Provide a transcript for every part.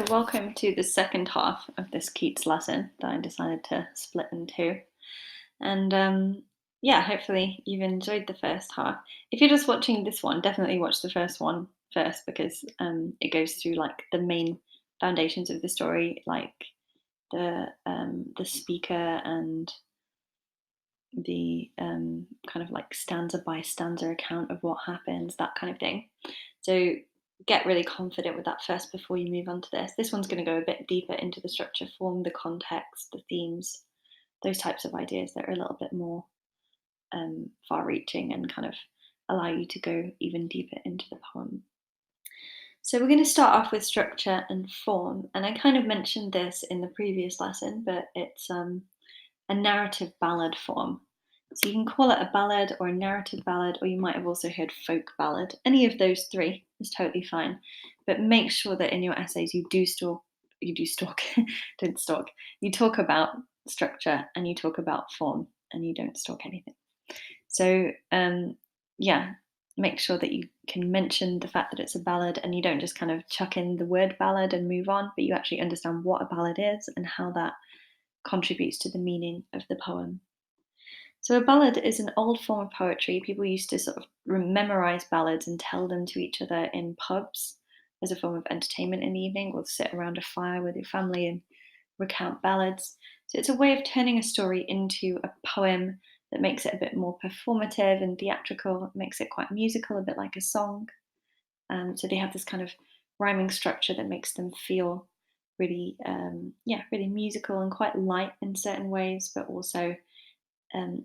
welcome to the second half of this Keats lesson that I decided to split in two. And yeah, hopefully you've enjoyed the first half. If you're just watching this one, definitely watch the first one first because it goes through like the main foundations of the story, like the speaker and the kind of like stanza by stanza account of what happens, that kind of thing. So get really confident with that first before you move on to this. This one's going to go a bit deeper into the structure, form, the context, the themes, those types of ideas that are a little bit more far reaching and kind of allow you to go even deeper into the poem. So we're going to start off with structure and form. And I kind of mentioned this in the previous lesson, but it's a narrative ballad form. So you can call it a ballad or a narrative ballad, or you might have also heard folk ballad. Any of those three is totally fine. But make sure that in your essays you don't stalk. You talk about structure and you talk about form and you don't stalk anything. So yeah, make sure that you can mention the fact that it's a ballad and you don't just kind of chuck in the word ballad and move on, but you actually understand what a ballad is and how that contributes to the meaning of the poem. So a ballad is an old form of poetry. People used to sort of memorize ballads and tell them to each other in pubs as a form of entertainment in the evening, or sit around a fire with your family and recount ballads. So it's a way of turning a story into a poem that makes it a bit more performative and theatrical, makes it quite musical, a bit like a song. So they have this kind of rhyming structure that makes them feel really, really musical and quite light in certain ways, but also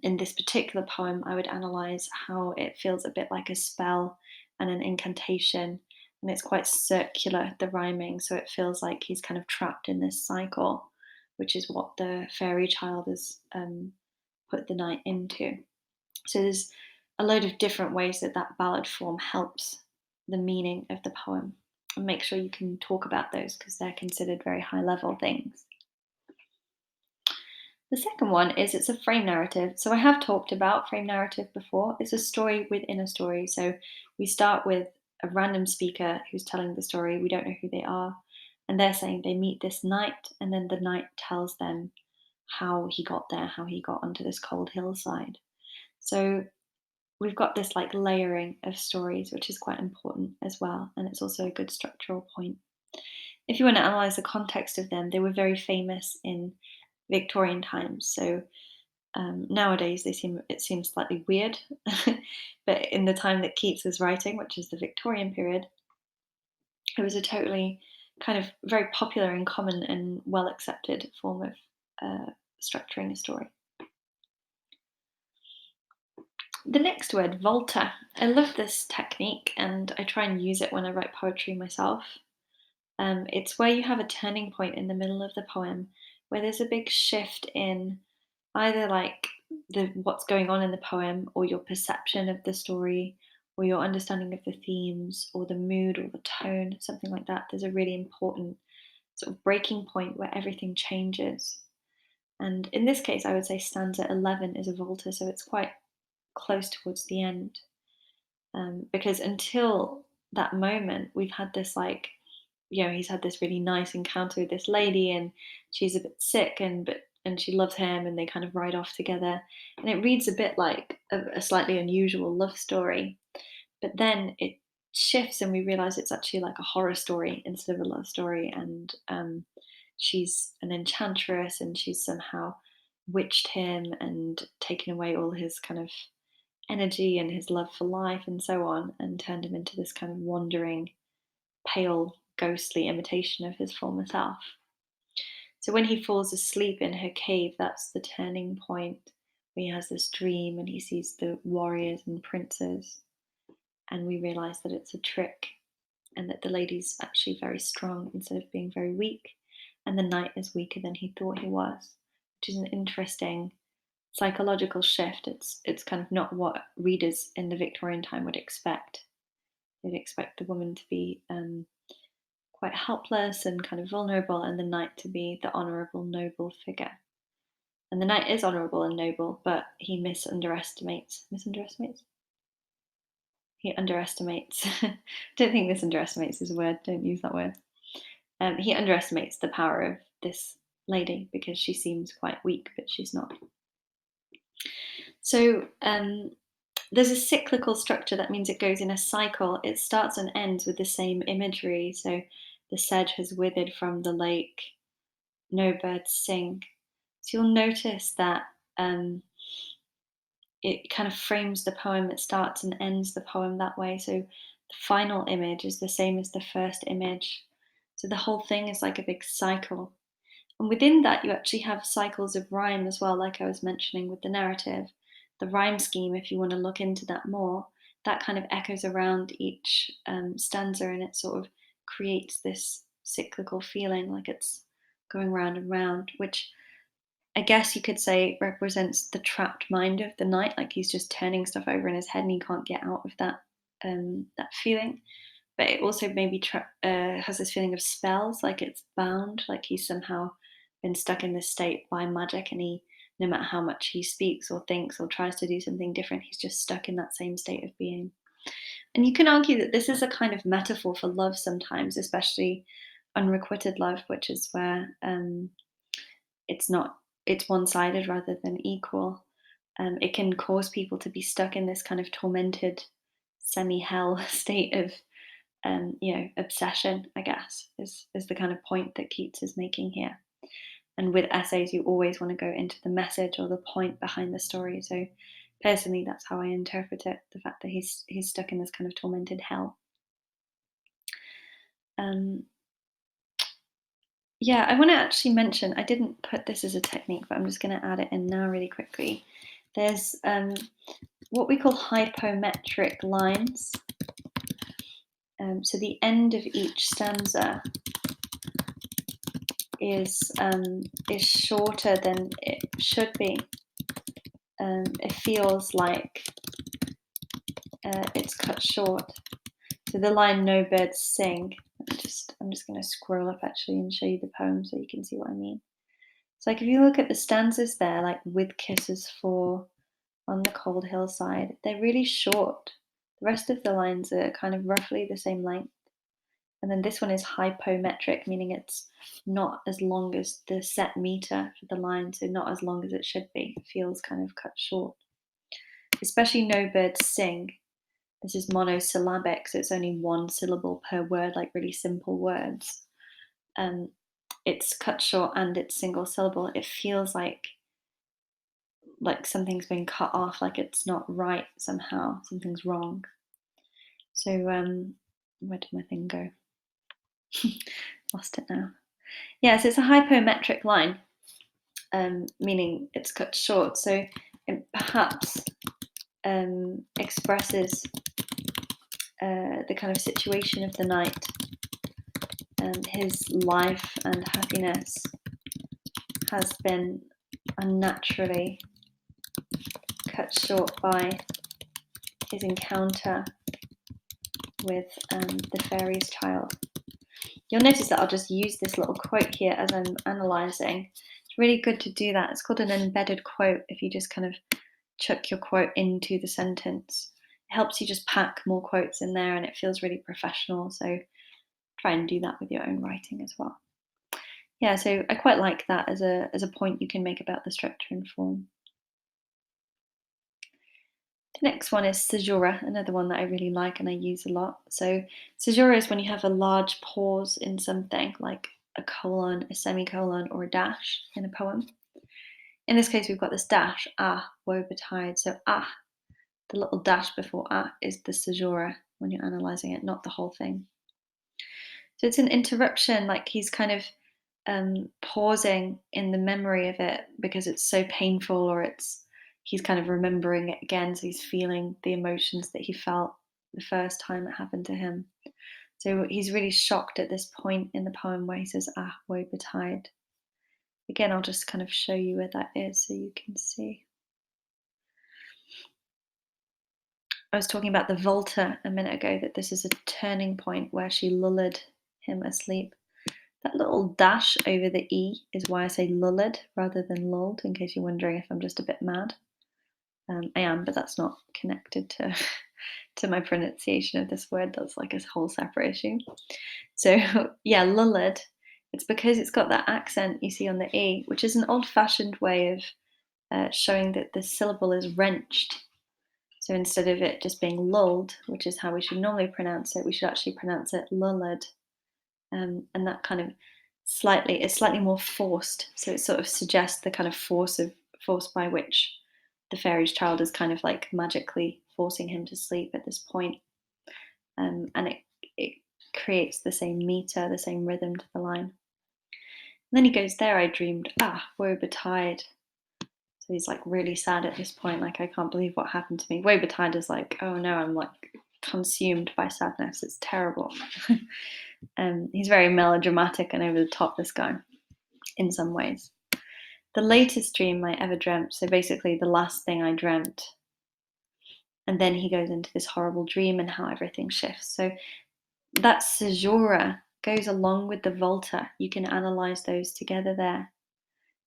in this particular poem, I would analyze how it feels a bit like a spell and an incantation, and it's quite circular, the rhyming, so it feels like he's kind of trapped in this cycle, which is what the fairy child has put the knight into. So there's a load of different ways that that ballad form helps the meaning of the poem. And make sure you can talk about those because they're considered very high level things. The second one is it's a frame narrative. So I have talked about frame narrative before. It's a story within a story. So we start with a random speaker who's telling the story. We don't know who they are. And they're saying they meet this knight, and then the knight tells them how he got there, how he got onto this cold hillside. So we've got this like layering of stories, which is quite important as well. And it's also a good structural point. If you want to analyze the context of them, they were very famous in Victorian times. So nowadays it seems slightly weird, but in the time that Keats was writing, which is the Victorian period, it was a totally kind of very popular and common and well accepted form of structuring a story. The next word, volta. I love this technique and I try and use it when I write poetry myself. It's where you have a turning point in the middle of the poem where there's a big shift in either like what's going on in the poem or your perception of the story or your understanding of the themes or the mood or the tone, something like that. There's a really important sort of breaking point where everything changes. And in this case, I would say stanza 11 is a volta, so it's quite close towards the end. Because until that moment, we've had this like, he's had this really nice encounter with this lady, and she's a bit sick, and she loves him, and they kind of ride off together, and it reads a bit like a slightly unusual love story. But then it shifts, and we realize it's actually like a horror story instead of a love story, and she's an enchantress, and she's somehow witched him and taken away all his kind of energy and his love for life and so on, and turned him into this kind of wandering, pale, ghostly imitation of his former self. So when he falls asleep in her cave, that's the turning point where he has this dream and he sees the warriors and princes, and we realize that it's a trick and that the lady's actually very strong instead of being very weak, and the knight is weaker than he thought he was, which is an interesting psychological shift. It's kind of not what readers in the Victorian time would expect. They'd expect the woman to be quite helpless and kind of vulnerable, and the knight to be the honourable, noble figure. And the knight is honourable and noble, but he underestimates. He underestimates. I don't think misunderestimates is a word. Don't use that word. He underestimates the power of this lady because she seems quite weak, but she's not. So there's a cyclical structure. That means it goes in a cycle. It starts and ends with the same imagery. So the sedge has withered from the lake, no birds sing. So you'll notice that it kind of frames the poem. It starts and ends the poem that way. So the final image is the same as the first image. So the whole thing is like a big cycle. And within that, you actually have cycles of rhyme as well, like I was mentioning with the narrative. The rhyme scheme, if you want to look into that more, that kind of echoes around each stanza, and it sort of creates this cyclical feeling, like it's going round and round, which I guess you could say represents the trapped mind of the knight, like he's just turning stuff over in his head and he can't get out of that feeling. But it also maybe has this feeling of spells, like it's bound, like he's somehow been stuck in this state by magic, and no matter how much he speaks or thinks or tries to do something different, he's just stuck in that same state of being. And you can argue that this is a kind of metaphor for love sometimes, especially unrequited love, which is where it's not it's one-sided rather than equal. It can cause people to be stuck in this kind of tormented semi-hell state of obsession, I guess, is the kind of point that Keats is making here. And with essays, you always want to go into the message or the point behind the story. So personally, that's how I interpret it, the fact that he's stuck in this kind of tormented hell. Um, yeah, I want to actually mention, I didn't put this as a technique, but I'm just going to add it in now really quickly. There's what we call hypometric lines. So the end of each stanza is shorter than it should be. It feels like it's cut short. So the line "No birds sing." I'm just going to scroll up actually and show you the poem so you can see what I mean. So like if you look at the stanzas there, like "with kisses for," "on the cold hillside," they're really short. The rest of the lines are kind of roughly the same length. And then this one is hypometric, meaning it's not as long as the set meter for the line, so not as long as it should be. It feels kind of cut short. Especially "no birds sing." This is monosyllabic, so it's only one syllable per word, like really simple words. It's cut short and it's single syllable. It feels like something's been cut off, like it's not right somehow, something's wrong. So where did my thing go? Lost it now. Yeah, so it's a hypometric line, meaning it's cut short. So it perhaps expresses the kind of situation of the knight, his life and happiness has been unnaturally cut short by his encounter with the fairy's child. You'll notice that I'll just use this little quote here as I'm analysing. It's really good to do that. It's called an embedded quote if you just kind of chuck your quote into the sentence. It helps you just pack more quotes in there and it feels really professional. So try and do that with your own writing as well. Yeah, so I quite like that as a point you can make about the structure and form. The next one is Caesura, another one that I really like and I use a lot. So Caesura is when you have a large pause in something, like a colon, a semicolon, or a dash in a poem. In this case, we've got this dash, woe betide. So the little dash before is the Caesura when you're analysing it, not the whole thing. So it's an interruption, like he's kind of pausing in the memory of it because it's so painful, or he's kind of remembering it again, so he's feeling the emotions that he felt the first time it happened to him. So he's really shocked at this point in the poem where he says, woe betide. Again, I'll just kind of show you where that is so you can see. I was talking about the volta a minute ago, that this is a turning point where she lulled him asleep. That little dash over the E is why I say lulled rather than lulled, in case you're wondering if I'm just a bit mad. I am, but that's not connected to to my pronunciation of this word. That's like a whole separate issue. So yeah, lulled It's because it's got that accent you see on the E, which is an old-fashioned way of showing that the syllable is wrenched. So instead of it just being lulled, which is how we should normally pronounce it, we should actually pronounce it lulled. And that kind of it's slightly more forced. So it sort of suggests the kind of force by which the fairy's child is kind of like magically forcing him to sleep at this point. And it creates the same meter, the same rhythm to the line. And then he goes, "There I dreamed, woe betide." So he's like really sad at this point, like, I can't believe what happened to me. Woe betide is like, oh no, I'm like consumed by sadness. It's terrible. He's very melodramatic and over the top, this guy, in some ways. The latest dream I ever dreamt, so basically the last thing I dreamt. And then he goes into this horrible dream and how everything shifts. So that Caesura goes along with the volta. You can analyze those together there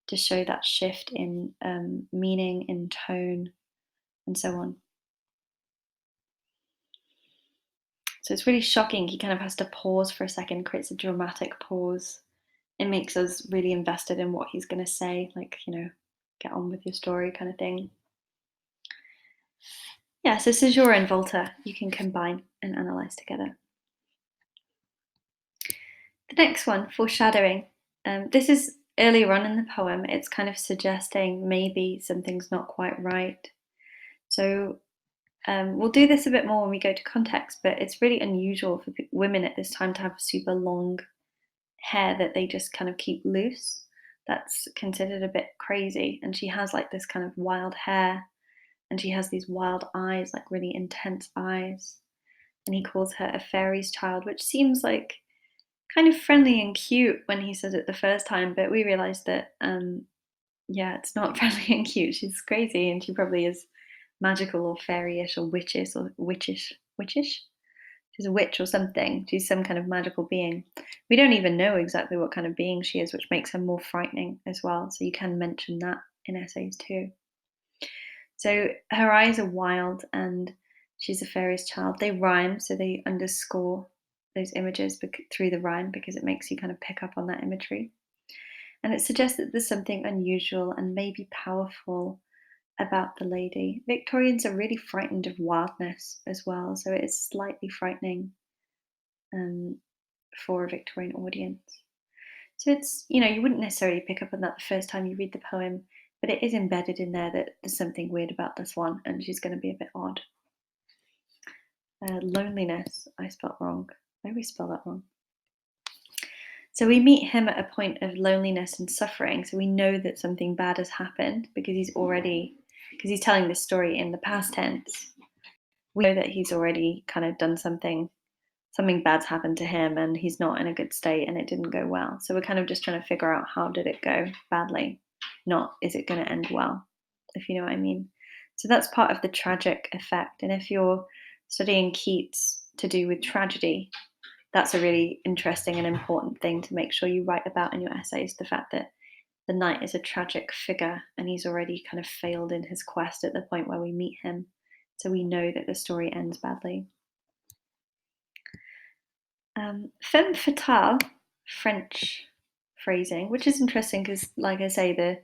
to show that shift in meaning, in tone, and so on. So it's really shocking. He kind of has to pause for a second, creates a dramatic pause. It makes us really invested in what he's going to say, like, get on with your story kind of thing. Yeah, so Caesura and volta you can combine and analyze together. The next one, foreshadowing. This is earlier on in the poem. It's kind of suggesting maybe something's not quite right. So we'll do this a bit more when we go to context, but it's really unusual for women at this time to have super long hair that they just kind of keep loose. That's considered a bit crazy. And she has like this kind of wild hair, and she has these wild eyes, like really intense eyes. And he calls her a fairy's child, which seems like kind of friendly and cute when he says it the first time, but we realized that yeah, it's not friendly and cute. She's crazy, and she probably is magical or fairyish or witchish or witchish. She's a witch or something. She's some kind of magical being. We don't even know exactly what kind of being she is, which makes her more frightening as well. So you can mention that in essays too. So her eyes are wild, and she's a fairy's child. They rhyme, so they underscore those images through the rhyme because it makes you kind of pick up on that imagery. And it suggests that there's something unusual and maybe powerful about the lady. Victorians are really frightened of wildness as well, so it is slightly frightening um, for a Victorian audience. So it's, you wouldn't necessarily pick up on that the first time you read the poem, but it is embedded in there that there's something weird about this one, and she's going to be a bit odd. Loneliness, I spelt wrong. I always spell that wrong. So we meet him at a point of loneliness and suffering. So we know that something bad has happened because he's telling this story in the past tense. We know that he's already kind of done something bad's happened to him, and he's not in a good state and it didn't go well. So we're kind of just trying to figure out, how did it go badly? Not, is it going to end well? If you know what I mean. So that's part of the tragic effect. And if you're studying Keats to do with tragedy, that's a really interesting and important thing to make sure you write about in your essays, the fact that the knight is a tragic figure and he's already kind of failed in his quest at the point where we meet him. So we know that the story ends badly. Femme fatale, French phrasing, which is interesting because, like I say, the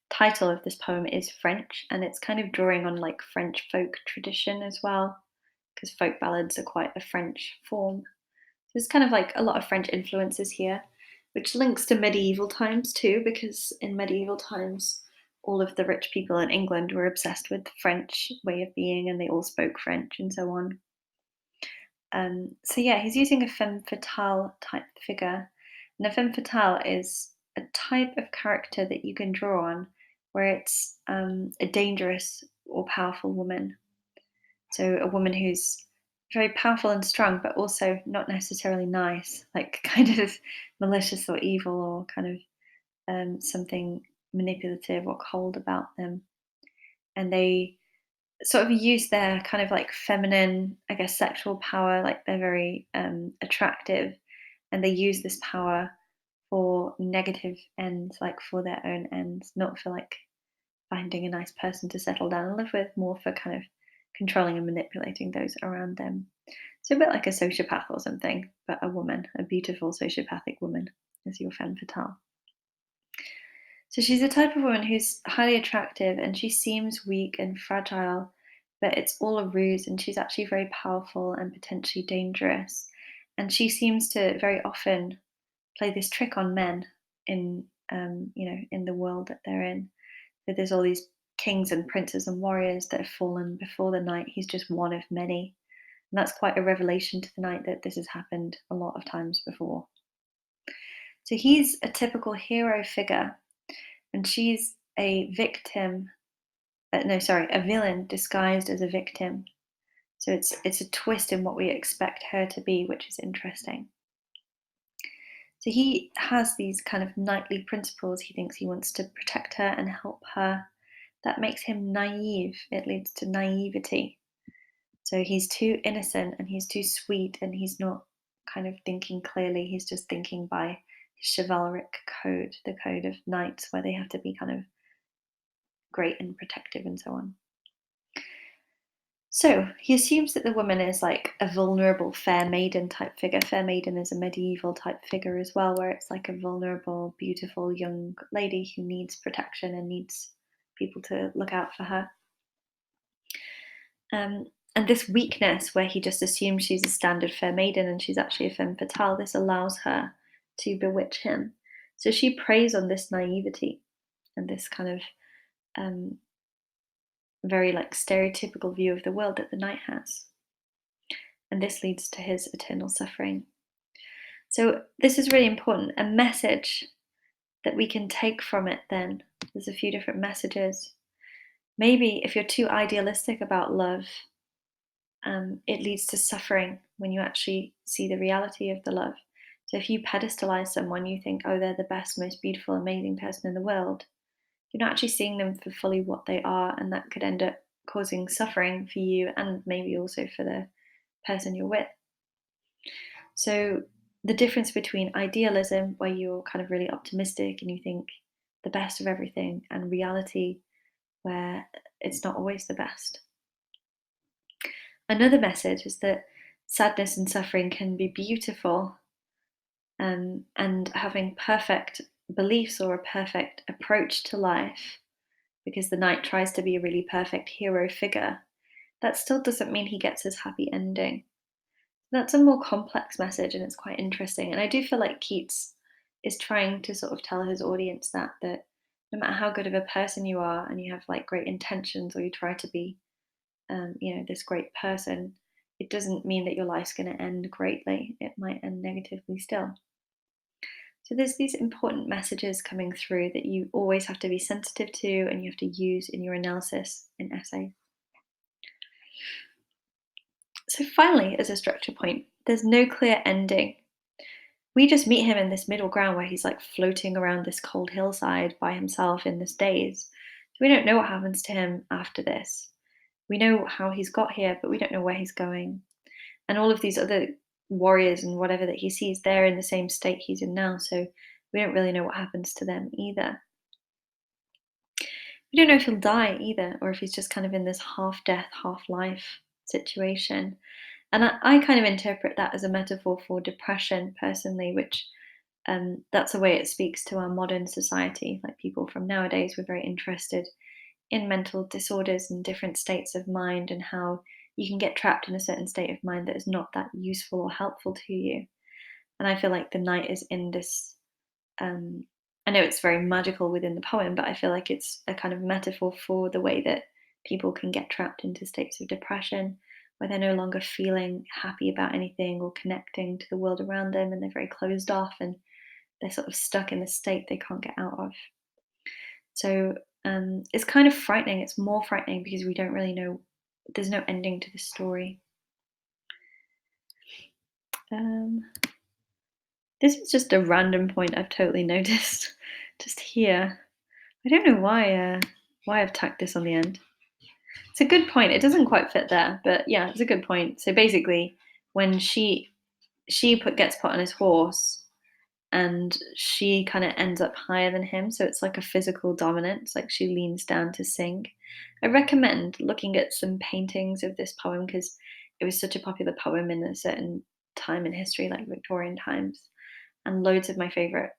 title of this poem is French, and it's kind of drawing on like French folk tradition as well, because folk ballads are quite a French form. There's kind of like a lot of French influences here, which links to medieval times too, because in medieval times, all of the rich people in England were obsessed with the French way of being, and they all spoke French and so on. So yeah, he's using a femme fatale type figure, and a femme fatale is a type of character that you can draw on, where it's a dangerous or powerful woman. So a woman who's very powerful and strong, but also not necessarily nice, like kind of malicious or evil, or kind of something manipulative or cold about them. And they sort of use their kind of like feminine, I guess, sexual power, like they're very attractive, and they use this power for negative ends, like for their own ends, not for like finding a nice person to settle down and live with, more for kind of controlling and manipulating those around them. So a bit like a sociopath or something, but a woman, a beautiful sociopathic woman. as your femme fatale. So she's a type of woman who's highly attractive and she seems weak and fragile, but it's all a ruse and she's actually very powerful and potentially dangerous. And she seems to very often play this trick on men in in the world that they're in. That there's all these kings and princes and warriors that have fallen before the knight. He's just one of many. And that's quite a revelation to the knight that this has happened a lot of times before. So he's a typical hero figure, and she's a victim. No, sorry, a villain disguised as a victim. So it's a twist in what we expect her to be, which is interesting. So he has these kind of knightly principles. He thinks he wants to protect her and help her. That makes him naive. It leads to naivety. So he's too innocent and he's too sweet and he's not kind of thinking clearly. He's just thinking by his chivalric code, the code of knights, where they have to be kind of great and protective and so on. So he assumes that the woman is like a vulnerable fair maiden type figure. Fair maiden is a medieval type figure as well, where it's like a vulnerable, beautiful young lady who needs protection and needs people to look out for her. And this weakness, where he just assumes she's a standard fair maiden and she's actually a femme fatale, this allows her to bewitch him. So she preys on this naivety and this kind of very like stereotypical view of the world that the knight has. And this leads to his eternal suffering. So this is really important. A message that we can take from it then, there's a few different messages. Maybe if you're too idealistic about love, it leads to suffering when you actually see the reality of the love. So if you pedestalize someone, you think, oh, they're the best, most beautiful, amazing person in the world. You're not actually seeing them for fully what they are, and that could end up causing suffering for you and maybe also for the person you're with. So the difference between idealism, where you're kind of really optimistic and you think the best of everything, and reality, where it's not always the best. Another message is that sadness and suffering can be beautiful, and having perfect beliefs or a perfect approach to life, because the knight tries to be a really perfect hero figure, that still doesn't mean he gets his happy ending. That's a more complex message and it's quite interesting. And I do feel like Keats is trying to sort of tell his audience that no matter how good of a person you are and you have like great intentions or you try to be this great person, it doesn't mean that your life's going to end greatly. It might end negatively still. So there's these important messages coming through that you always have to be sensitive to and you have to use in your analysis in essays. So finally, as a structure point, there's no clear ending. We just meet him in this middle ground where he's like floating around this cold hillside by himself in this daze. So we don't know what happens to him after this. We know how he's got here, but we don't know where he's going. And all of these other warriors and whatever that he sees, they're in the same state he's in now. So we don't really know what happens to them either. We don't know if he'll die either, or if he's just kind of in this half death, half life situation. And I kind of interpret that as a metaphor for depression personally, which that's a way it speaks to our modern society. Like people from nowadays, we're very interested in mental disorders and different states of mind and how you can get trapped in a certain state of mind that is not that useful or helpful to you. And I feel like the knight is in this. I know it's very magical within the poem, but I feel like it's a kind of metaphor for the way that people can get trapped into states of depression where they're no longer feeling happy about anything or connecting to the world around them, and they're very closed off and they're sort of stuck in a state they can't get out of. So it's kind of frightening. It's more frightening because we don't really know, there's no ending to the story. This is just a random point I've totally noticed just here. I don't know why I've tacked this on the end. It's a good point. It doesn't quite fit there, but yeah, it's a good point. So basically, when she gets put on his horse, and she kind of ends up higher than him, so it's like a physical dominance. Like she leans down to sing. I recommend looking at some paintings of this poem because it was such a popular poem in a certain time in history, like Victorian times. and loads of my favorite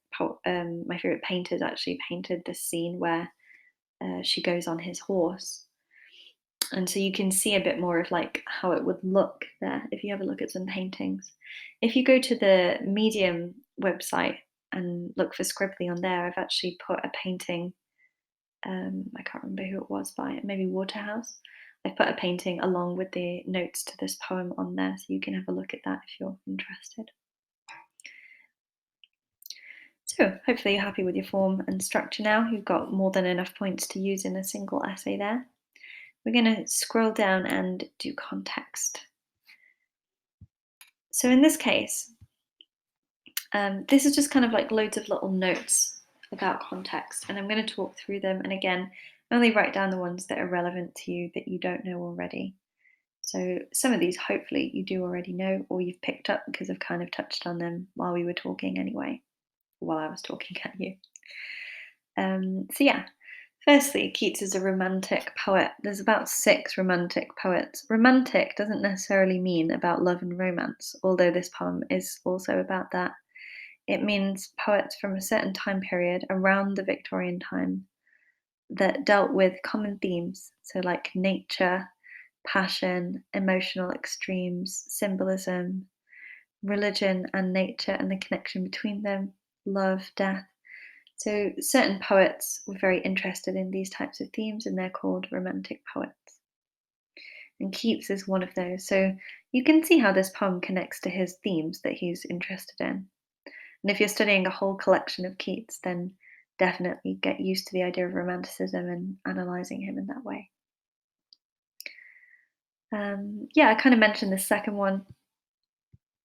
painters actually painted this scene where she goes on his horse, and so you can see a bit more of like how it would look there if you have a look at some paintings. If you go to the Medium website and look for Scribbly on there, I've actually put a painting. I can't remember who it was by, maybe Waterhouse. I've put a painting along with the notes to this poem on there, so you can have a look at that if you're interested. So hopefully you're happy with your form and structure now. You've got more than enough points to use in a single essay there. We're going to scroll down and do context. So in this case, this is just kind of like loads of little notes about context, and I'm going to talk through them. And again, only write down the ones that are relevant to you that you don't know already. So some of these, hopefully, you do already know, or you've picked up because I've kind of touched on them while we were talking anyway, while I was talking at you. So yeah, firstly, Keats is a romantic poet. There's about 6 romantic poets. Romantic doesn't necessarily mean about love and romance, although this poem is also about that. It means poets from a certain time period around the Victorian time that dealt with common themes, so like nature, passion, emotional extremes, symbolism, religion and nature and the connection between them, love, death. So certain poets were very interested in these types of themes and they're called romantic poets. And Keats is one of those. So you can see how this poem connects to his themes that he's interested in. And if you're studying a whole collection of Keats, then definitely get used to the idea of romanticism and analysing him in that way. Yeah, I kind of mentioned the second one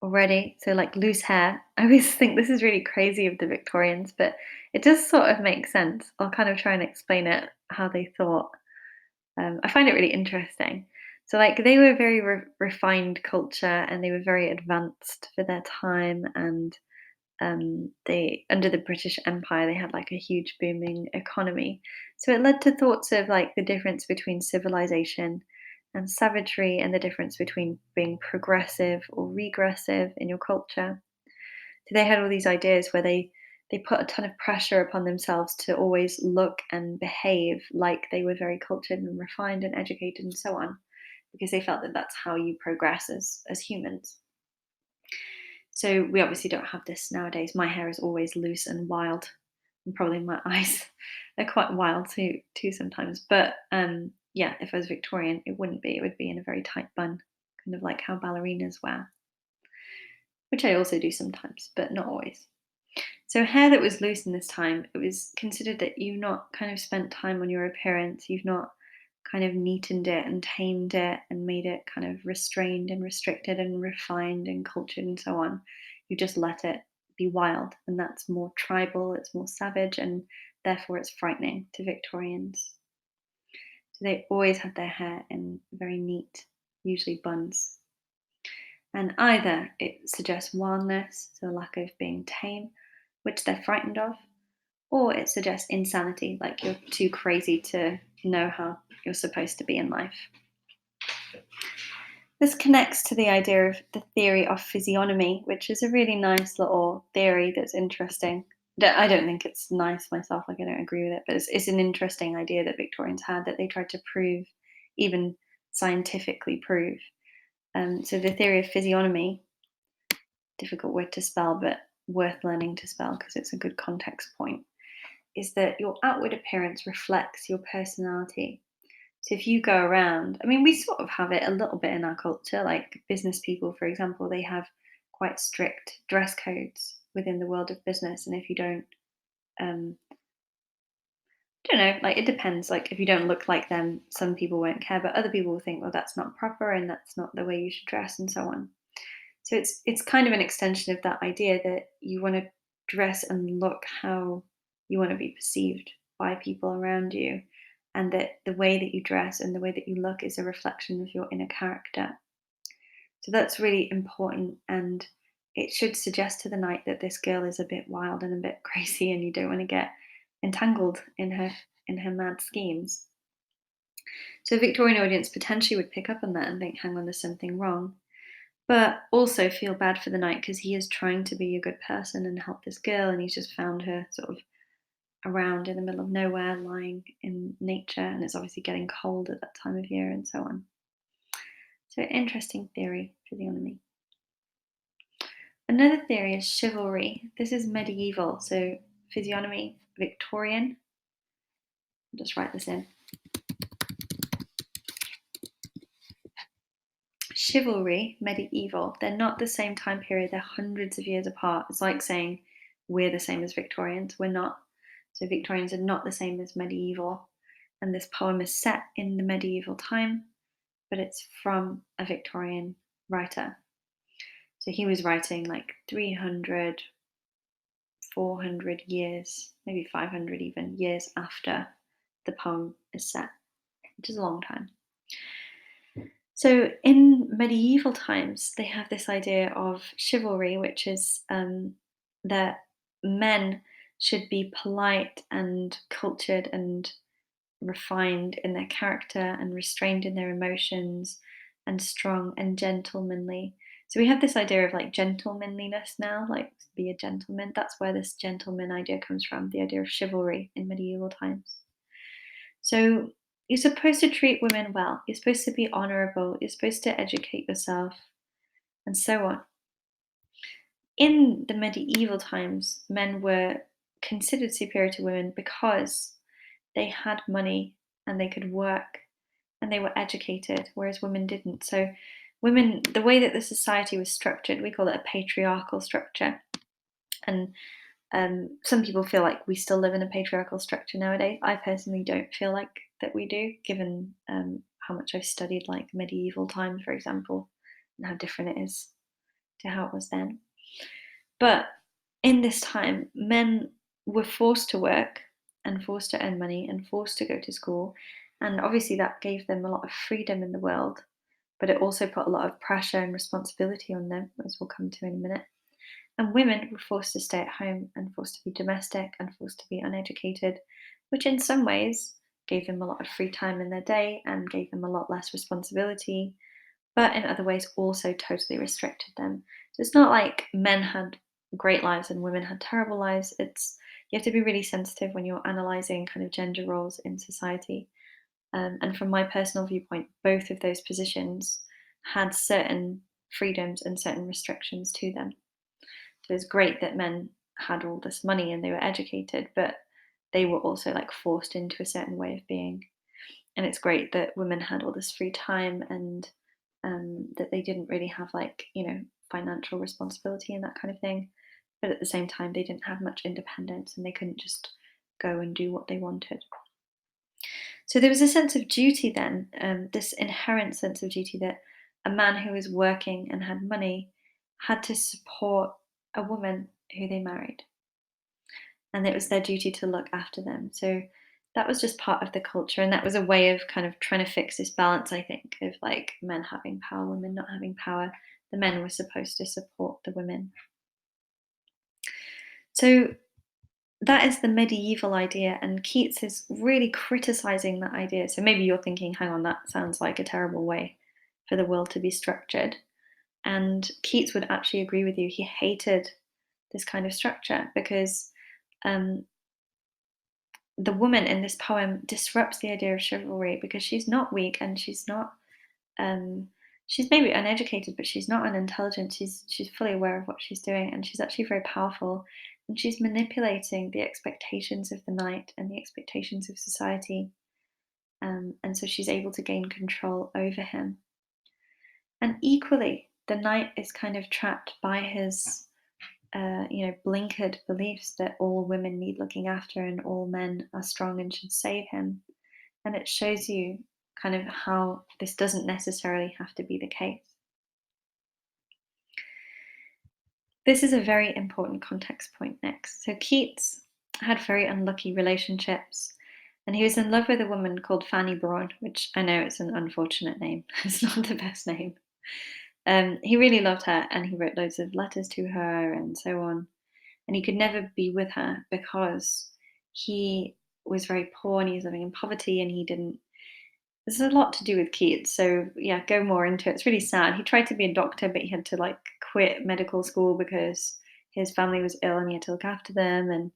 already. So, like loose hair. I always think this is really crazy of the Victorians, but it does sort of make sense. I'll kind of try and explain it how they thought. I find it really interesting. So, like, they were very refined culture and they were very advanced for their time. And they, under the British Empire, they had like a huge booming economy. So, it led to thoughts of like the difference between civilization and savagery and the difference between being progressive or regressive in your culture. So they had all these ideas where they put a ton of pressure upon themselves to always look and behave like they were very cultured and refined and educated and so on, because they felt that that's how you progress as humans. So we obviously don't have this nowadays. My hair is always loose and wild, and probably my eyes are quite wild too sometimes. But yeah, if I was Victorian, it wouldn't be. It would be in a very tight bun, kind of like how ballerinas wear, which I also do sometimes, but not always. So hair that was loose in this time, it was considered that you've not kind of spent time on your appearance, you've not kind of neatened it and tamed it and made it kind of restrained and restricted and refined and cultured and so on. You just let it be wild, and that's more tribal, it's more savage, and therefore it's frightening to Victorians. So they always had their hair in very neat, usually buns. And either it suggests wildness, so a lack of being tame, which they're frightened of, or it suggests insanity, like you're too crazy to know how you're supposed to be in life. This connects to the idea of the theory of physiognomy, which is a really nice little theory that's interesting. I don't think it's nice myself, like I don't agree with it, but it's an interesting idea that Victorians had that they tried to prove, even scientifically prove. So the theory of physiognomy, difficult word to spell, but worth learning to spell because it's a good context point, is that your outward appearance reflects your personality. So if you go around, I mean, we sort of have it a little bit in our culture, like business people, for example, they have quite strict dress codes within the world of business. And if you don't, um, I don't know, like it depends. Like if you don't look like them, some people won't care, but other people will think, well, that's not proper and that's not the way you should dress and so on. So it's kind of an extension of that idea that you want to dress and look how you want to be perceived by people around you, and that the way that you dress and the way that you look is a reflection of your inner character. So that's really important, and it should suggest to the knight that this girl is a bit wild and a bit crazy, and you don't want to get entangled in her mad schemes. So a Victorian audience potentially would pick up on that and think, hang on, there's something wrong. but also feel bad for the knight because he is trying to be a good person and help this girl, and he's just found her sort of around in the middle of nowhere, lying in nature, and it's obviously getting cold at that time of year, and so on. So, interesting theory, physiognomy. Another theory is chivalry. This is medieval, so physiognomy, Victorian. I'll just write this in. Chivalry, medieval, they're not the same time period, they're hundreds of years apart. It's like saying we're the same as Victorians. We're not. So Victorians are not the same as medieval. And this poem is set in the medieval time, but it's from a Victorian writer. So he was writing like 300, 400 years, maybe 500 even years after the poem is set, which is a long time. So in medieval times, they have this idea of chivalry, which is that men should be polite and cultured and refined in their character and restrained in their emotions and strong and gentlemanly. So we have this idea of like gentlemanliness now, like be a gentleman. That's where this gentleman idea comes from, the idea of chivalry in medieval times. So you're supposed to treat women well, you're supposed to be honorable, you're supposed to educate yourself, and so on. In the medieval times, men were considered superior to women because they had money and they could work and they were educated, whereas women didn't. So, women, the way that the society was structured, we call it a patriarchal structure. And some people feel like we still live in a patriarchal structure nowadays. I personally don't feel like that we do, given how much I've studied like medieval times, for example, and how different it is to how it was then. But in this time, men were forced to work and forced to earn money and forced to go to school. And obviously, that gave them a lot of freedom in the world, but it also put a lot of pressure and responsibility on them, as we'll come to in a minute. And women were forced to stay at home and forced to be domestic and forced to be uneducated, which in some ways gave them a lot of free time in their day and gave them a lot less responsibility, but in other ways also totally restricted them. So it's not like men had great lives and women had terrible lives. It's you have to be really sensitive when you're analyzing kind of gender roles in society. And from my personal viewpoint, both of those positions had certain freedoms and certain restrictions to them. So it's great that men had all this money and they were educated, but they were also like forced into a certain way of being. And it's great that women had all this free time and that they didn't really have like, financial responsibility and that kind of thing. But at the same time, they didn't have much independence and they couldn't just go and do what they wanted. So there was a sense of duty then, this inherent sense of duty that a man who was working and had money had to support a woman who they married. And it was their duty to look after them. So that was just part of the culture. And that was a way of kind of trying to fix this balance, I think, of like men having power, women not having power. The men were supposed to support the women. So that is the medieval idea, and Keats is really criticizing that idea. So maybe you're thinking, hang on, that sounds like a terrible way for the world to be structured. And Keats would actually agree with you. He hated this kind of structure because um, the woman in this poem disrupts the idea of chivalry because she's not weak and um, she's maybe uneducated, but she's not unintelligent. She's fully aware of what she's doing, and she's actually very powerful. And she's manipulating the expectations of the knight and the expectations of society, and so she's able to gain control over him. And equally, the knight is kind of trapped by his, blinkered beliefs that all women need looking after and all men are strong and should save him. And it shows you kind of how this doesn't necessarily have to be the case. This is a very important context point next. So Keats had very unlucky relationships, and he was in love with a woman called Fanny Brawne, which I know it's an unfortunate name. It's not the best name. He really loved her, and he wrote loads of letters to her and so on. And he could never be with her because he was very poor and he was living in poverty, and he didn't. There's a lot to do with Keats, so yeah, go more into it. It's really sad. He tried to be a doctor, but he had to like quit medical school because his family was ill and he had to look after them. And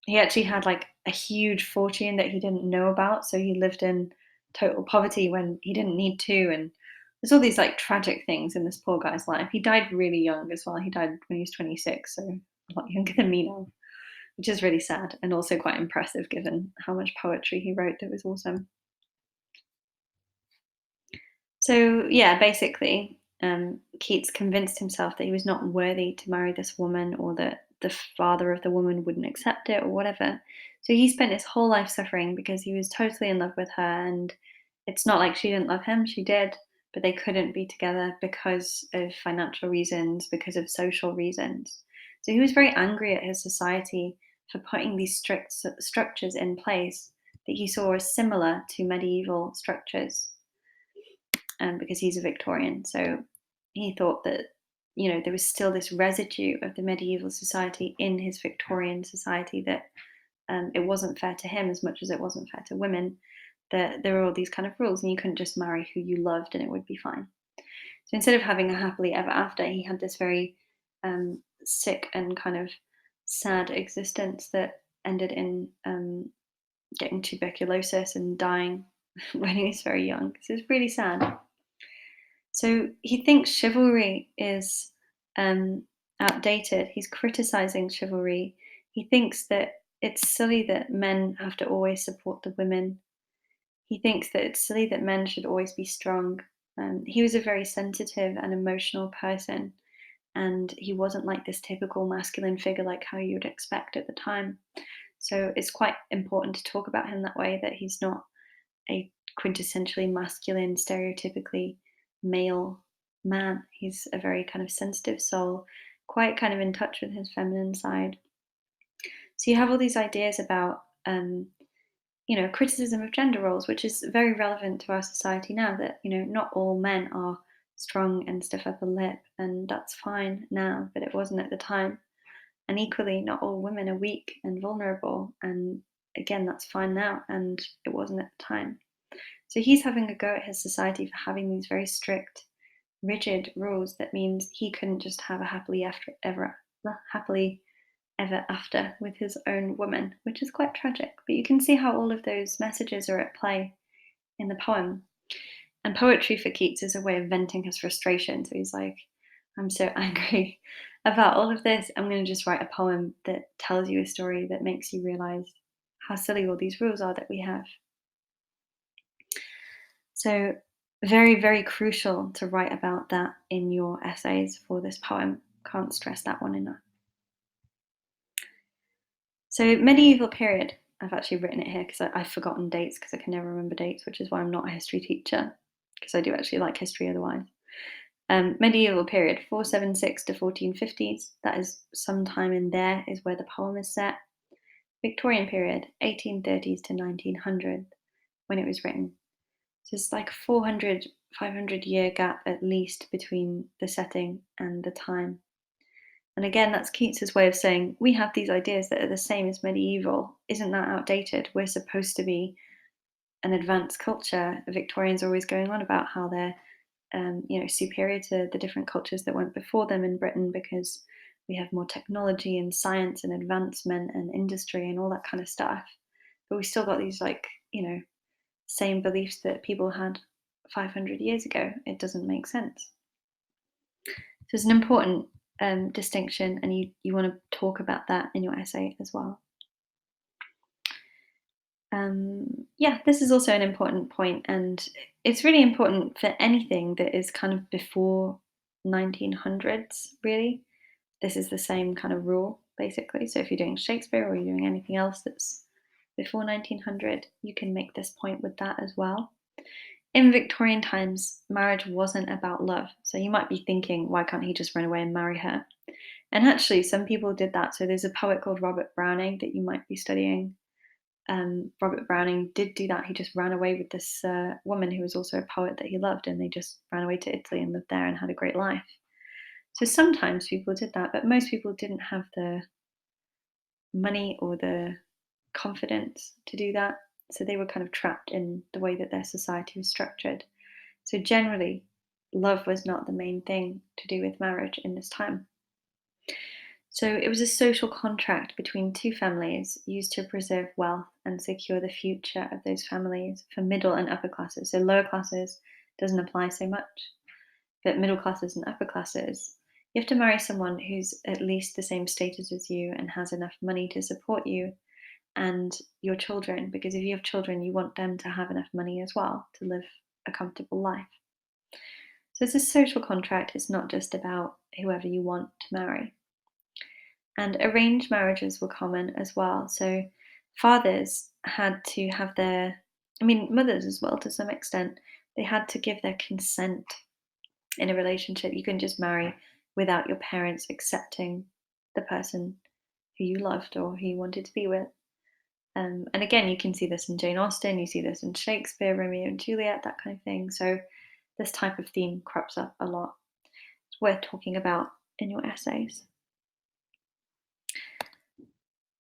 he actually had like a huge fortune that he didn't know about, so he lived in total poverty when he didn't need to. And there's all these like tragic things in this poor guy's life. He died really young as well. He died when he was 26, so a lot younger than me now, which is really sad and also quite impressive given how much poetry he wrote that was awesome. So yeah, basically, Keats convinced himself that he was not worthy to marry this woman, or that the father of the woman wouldn't accept it, or whatever. So he spent his whole life suffering because he was totally in love with her, and it's not like she didn't love him; she did, but they couldn't be together because of financial reasons, because of social reasons. So he was very angry at his society for putting these strict structures in place that he saw as similar to medieval structures, because he's a Victorian. So he thought that, there was still this residue of the medieval society in his Victorian society, that it wasn't fair to him as much as it wasn't fair to women, that there were all these kind of rules and you couldn't just marry who you loved and it would be fine. So instead of having a happily ever after, he had this very sick and kind of sad existence that ended in getting tuberculosis and dying when he was very young. So it's really sad. So he thinks chivalry is outdated. He's criticizing chivalry. He thinks that it's silly that men have to always support the women. He thinks that it's silly that men should always be strong. He was a very sensitive and emotional person, and he wasn't like this typical masculine figure like how you would expect at the time. So it's quite important to talk about him that way, that he's not a quintessentially masculine, stereotypically male man. He's a very kind of sensitive soul, quite kind of in touch with his feminine side. So you have all these ideas about, criticism of gender roles, which is very relevant to our society now. That not all men are strong and stiff upper lip, and that's fine now, but it wasn't at the time. And equally, not all women are weak and vulnerable, and again, that's fine now, and it wasn't at the time. So he's having a go at his society for having these very strict, rigid rules that means he couldn't just have a happily ever after with his own woman, which is quite tragic. But you can see how all of those messages are at play in the poem. And poetry for Keats is a way of venting his frustration. So he's like, I'm so angry about all of this. I'm going to just write a poem that tells you a story that makes you realize how silly all these rules are that we have. So, very, very crucial to write about that in your essays for this poem. Can't stress that one enough. So, medieval period. I've actually written it here because I've forgotten dates because I can never remember dates, which is why I'm not a history teacher, because I do actually like history otherwise. Medieval period, 476 to 1450s. That is sometime in there is where the poem is set. Victorian period, 1830s to 1900, when it was written. So it's like 400, 500-year gap at least between the setting and the time. And again, that's Keats's way of saying, we have these ideas that are the same as medieval. Isn't that outdated? We're supposed to be an advanced culture. The Victorians are always going on about how they're, superior to the different cultures that went before them in Britain because we have more technology and science and advancement and industry and all that kind of stuff. But we still got these same beliefs that people had 500 years ago. It doesn't make sense. So it's an important distinction, and you want to talk about that in your essay as well. Yeah, this is also an important point, and it's really important for anything that is kind of before 1900s, really. This is the same kind of rule, basically. So if you're doing Shakespeare or you're doing anything else that's before 1900, you can make this point with that as well. In Victorian times, marriage wasn't about love. So you might be thinking, why can't he just run away and marry her? And actually, some people did that. So there's a poet called Robert Browning that you might be studying. Robert Browning did do that. He just ran away with this woman who was also a poet that he loved, and they just ran away to Italy and lived there and had a great life. So sometimes people did that, but most people didn't have the money or the confidence to do that. So they were kind of trapped in the way that their society was structured. So generally, love was not the main thing to do with marriage in this time. So it was a social contract between two families used to preserve wealth and secure the future of those families for middle and upper classes. So lower classes doesn't apply so much, but middle classes and upper classes, you have to marry someone who's at least the same status as you and has enough money to support you and your children, because if you have children, you want them to have enough money as well to live a comfortable life. So it's a social contract, it's not just about whoever you want to marry. And arranged marriages were common as well. So fathers had to have their, I mean, mothers as well to some extent, they had to give their consent in a relationship. You couldn't just marry without your parents accepting the person who you loved or who you wanted to be with. And again, you can see this in Jane Austen, you see this in Shakespeare, Romeo and Juliet, that kind of thing. So this type of theme crops up a lot. It's worth talking about in your essays.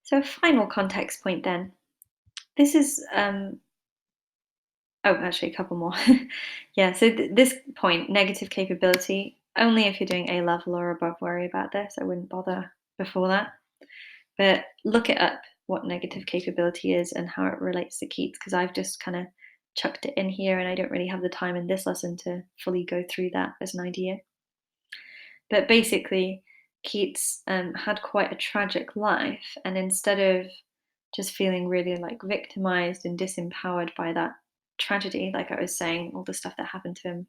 So, a final context point then. This is, oh, actually, a couple more. Yeah, so this point, negative capability, only if you're doing A level or above, worry about this. I wouldn't bother before that. But look it up, what negative capability is and how it relates to Keats, because I've just kind of chucked it in here and I don't really have the time in this lesson to fully go through that as an idea. But basically, Keats had quite a tragic life, and instead of just feeling really like victimized and disempowered by that tragedy, like I was saying, all the stuff that happened to him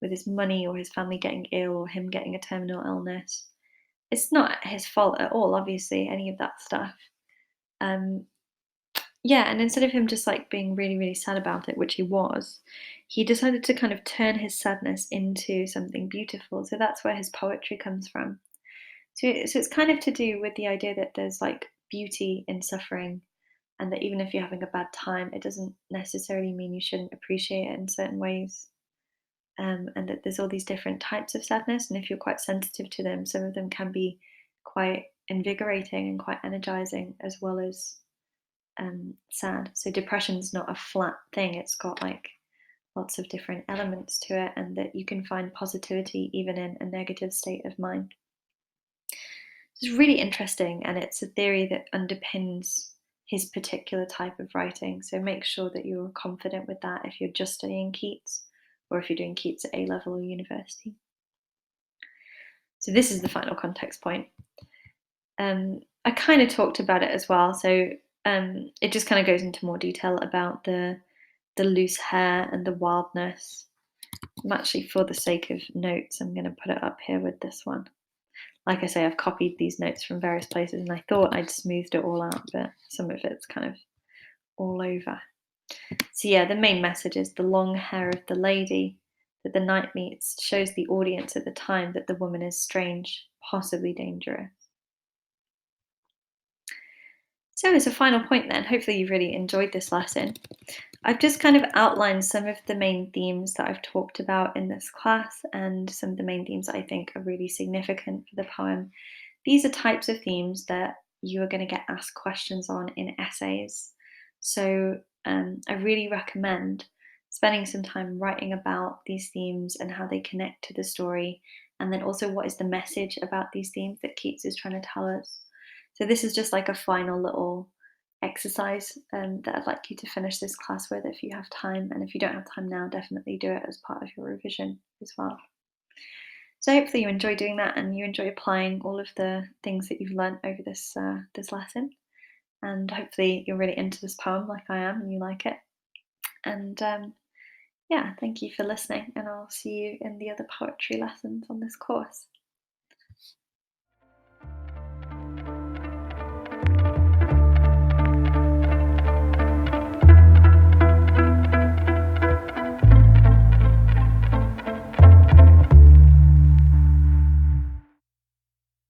with his money or his family getting ill or him getting a terminal illness, it's not his fault at all, obviously, any of that stuff. Um, yeah, and instead of him just like being really, really sad about it, which he was, he decided to kind of turn his sadness into something beautiful. So that's where his poetry comes from. So it's kind of to do with the idea that there's like beauty in suffering, and that even if you're having a bad time, it doesn't necessarily mean you shouldn't appreciate it in certain ways. And that there's all these different types of sadness, and if you're quite sensitive to them, some of them can be quite invigorating and quite energizing, as well as sad. So depression's not a flat thing; it's got like lots of different elements to it, and that you can find positivity even in a negative state of mind. It's really interesting, and it's a theory that underpins his particular type of writing. So make sure that you're confident with that if you're just studying Keats, or if you're doing Keats at A level or university. So this is the final context point. I kind of talked about it as well. So it just kind of goes into more detail about the loose hair and the wildness. I'm actually, for the sake of notes, I'm going to put it up here with this one. Like I say, I've copied these notes from various places and I thought I'd smoothed it all out, but some of it's kind of all over. So, yeah, the main message is the long hair of the lady that the knight meets shows the audience at the time that the woman is strange, possibly dangerous. So, as a final point, then, hopefully you've really enjoyed this lesson. I've just kind of outlined some of the main themes that I've talked about in this class and some of the main themes that I think are really significant for the poem. These are types of themes that you are going to get asked questions on in essays. So I really recommend spending some time writing about these themes and how they connect to the story, and then also what is the message about these themes that Keats is trying to tell us. So this is just like a final little exercise that I'd like you to finish this class with if you have time. And if you don't have time now, definitely do it as part of your revision as well. So hopefully you enjoy doing that and you enjoy applying all of the things that you've learnt over this lesson. And hopefully you're really into this poem like I am and you like it. And yeah, thank you for listening, and I'll see you in the other poetry lessons on this course.